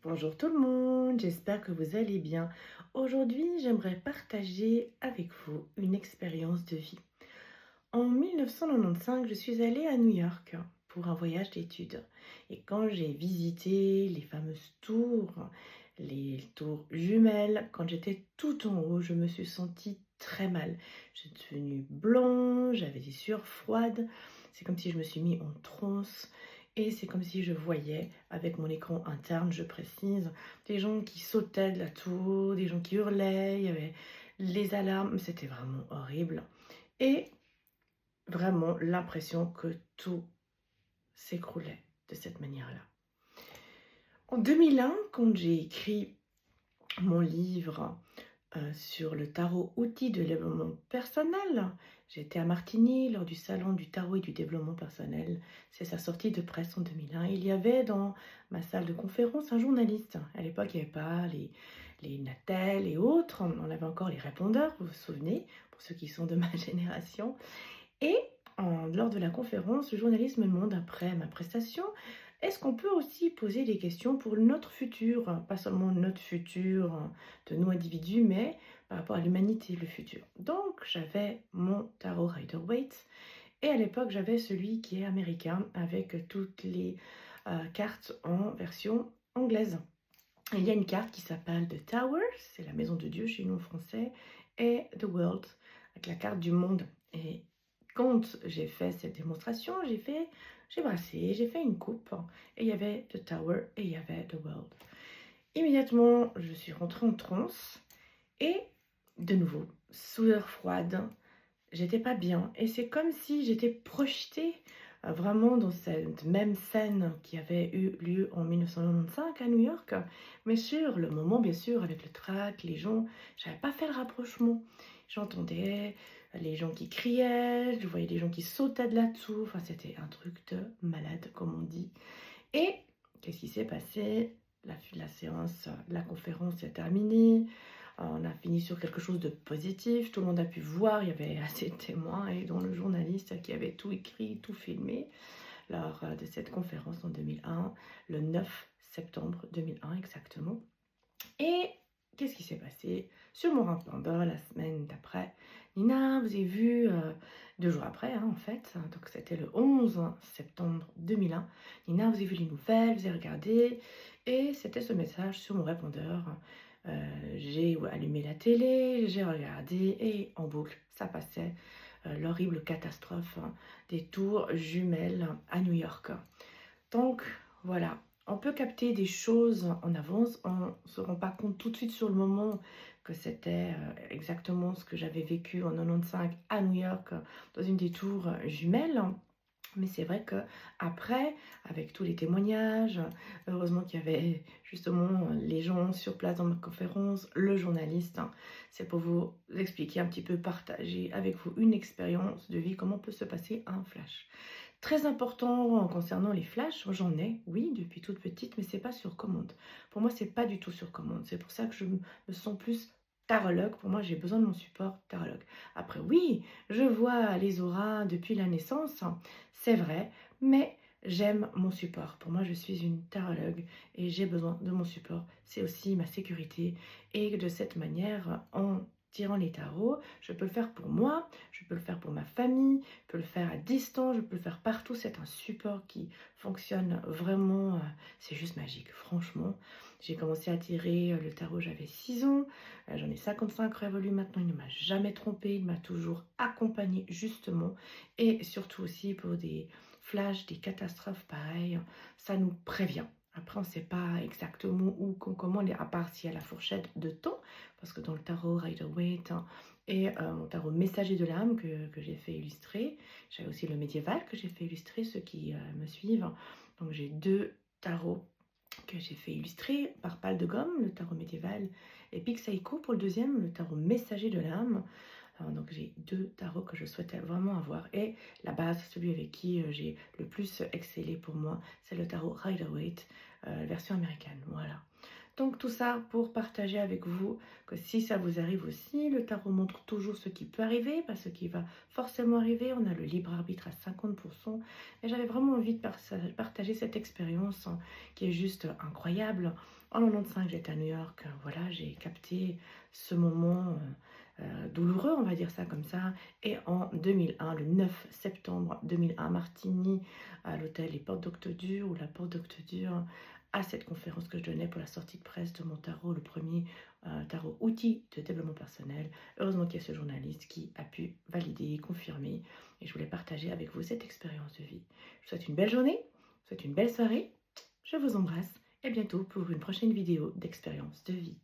Bonjour tout le monde, j'espère que vous allez bien. Aujourd'hui, j'aimerais partager avec vous une expérience de vie. En 1995, je suis allée à New York pour un voyage d'études. Et quand j'ai visité les fameuses tours, les tours jumelles, quand j'étais tout en haut, je me suis sentie très mal. J'étais devenue blanche, j'avais des sueurs froides. C'est comme si je me suis mis en transe. Et c'est comme si je voyais, avec mon écran interne, je précise, des gens qui sautaient de la tour, des gens qui hurlaient, il y avait les alarmes, c'était vraiment horrible. Et vraiment l'impression que tout s'écroulait de cette manière-là. En 2001, quand j'ai écrit mon livre sur le tarot outil de développement personnel, j'étais à Martigny lors du salon du tarot et du développement personnel. C'est sa sortie de presse en 2001. Il y avait dans ma salle de conférence un journaliste. À l'époque, il n'y avait pas les Natel et autres. On avait encore les répondeurs, vous vous souvenez, pour ceux qui sont de ma génération. Et lors de la conférence, le journaliste me demande après ma prestation, est-ce qu'on peut aussi poser des questions pour notre futur, pas seulement notre futur de nous individus, mais par rapport à l'humanité, le futur. Donc j'avais mon tarot Rider-Waite et à l'époque j'avais celui qui est américain avec toutes les cartes en version anglaise. Et il y a une carte qui s'appelle The Tower, c'est la maison de Dieu chez nous en français, et The World, avec la carte du monde. Et quand j'ai fait cette démonstration, j'ai brassé, j'ai fait une coupe, et il y avait The Tower et il y avait The World. Immédiatement, je suis rentrée en transe, et de nouveau, sueur froide, j'étais pas bien. Et c'est comme si j'étais projetée vraiment dans cette même scène qui avait eu lieu en 1995 à New York. Mais sur le moment, bien sûr, avec le track, les gens, j'avais pas fait le rapprochement. J'entendais les gens qui criaient, je voyais des gens qui sautaient de la tour. Enfin, c'était un truc de malade, comme on dit. Et qu'est-ce qui s'est passé? La séance, la conférence est terminée. On a fini sur quelque chose de positif. Tout le monde a pu voir. Il y avait assez de témoins et dont le journaliste qui avait tout écrit, tout filmé lors de cette conférence en 2001, le 9 septembre 2001 exactement. Et qu'est-ce qui s'est passé? Sur mon répondeur la semaine d'après, Nina, vous avez vu, 2 jours après, hein, en fait, donc c'était le 11 septembre 2001. Nina, vous avez vu les nouvelles, vous avez regardé, et c'était ce message sur mon répondeur. J'ai allumé la télé, j'ai regardé, et en boucle, ça passait l'horrible catastrophe des tours jumelles à New York. Donc voilà, on peut capter des choses en avance, on ne se rend pas compte tout de suite sur le moment que c'était exactement ce que j'avais vécu en 95 à New York dans une des tours jumelles. Mais c'est vrai que après, avec tous les témoignages, heureusement qu'il y avait justement les gens sur place dans ma conférence, le journaliste, c'est pour vous expliquer un petit peu, partager avec vous une expérience de vie, comment peut se passer un flash. Très important concernant les flashs, j'en ai, oui, depuis toute petite, mais c'est pas sur commande. Pour moi, c'est pas du tout sur commande. C'est pour ça que je me sens plus tarologue. Pour moi, j'ai besoin de mon support tarologue. Après, oui, je vois les auras depuis la naissance, c'est vrai, mais j'aime mon support. Pour moi, je suis une tarologue et j'ai besoin de mon support. C'est aussi ma sécurité. Et de cette manière, en tirant les tarots, je peux le faire pour moi, je peux le faire pour ma famille, je peux le faire à distance, je peux le faire partout. C'est un support qui fonctionne vraiment, c'est juste magique, franchement. J'ai commencé à tirer le tarot, j'avais 6 ans, j'en ai 55 révolus maintenant, il ne m'a jamais trompé, il m'a toujours accompagné justement. Et surtout aussi pour des flashs, des catastrophes pareilles, ça nous prévient. Après, on ne sait pas exactement où, comment, à part s'il y a la fourchette de temps, parce que dans le tarot Rider-Waite et mon tarot Messager de l'âme que j'ai fait illustrer, j'avais aussi le médiéval que j'ai fait illustrer, ceux qui me suivent. Donc j'ai 2 tarots que j'ai fait illustrer par Pal de Gomme, le tarot médiéval, et Pixaïko pour le deuxième, le tarot Messager de l'âme. Donc j'ai 2 tarots que je souhaitais vraiment avoir. Et la base, celui avec qui j'ai le plus excellé pour moi, c'est le tarot Rider-Waite, version américaine. Voilà. Donc tout ça pour partager avec vous que si ça vous arrive aussi, le tarot montre toujours ce qui peut arriver, pas ce qui va forcément arriver. On a le libre arbitre à 50%. Et j'avais vraiment envie de partager cette expérience hein, qui est juste incroyable. En 95, j'étais à New York. Voilà, j'ai capté ce moment douloureux, on va dire ça comme ça. Et en 2001, le 9 septembre 2001, Martigny, à l'hôtel Les Portes d'Octodur, ou la Porte d'Octodur, à cette conférence que je donnais pour la sortie de presse de mon tarot, le premier tarot outil de développement personnel. Heureusement qu'il y a ce journaliste qui a pu valider, confirmer, et je voulais partager avec vous cette expérience de vie. Je vous souhaite une belle journée, je vous souhaite une belle soirée, je vous embrasse, et à bientôt pour une prochaine vidéo d'expérience de vie.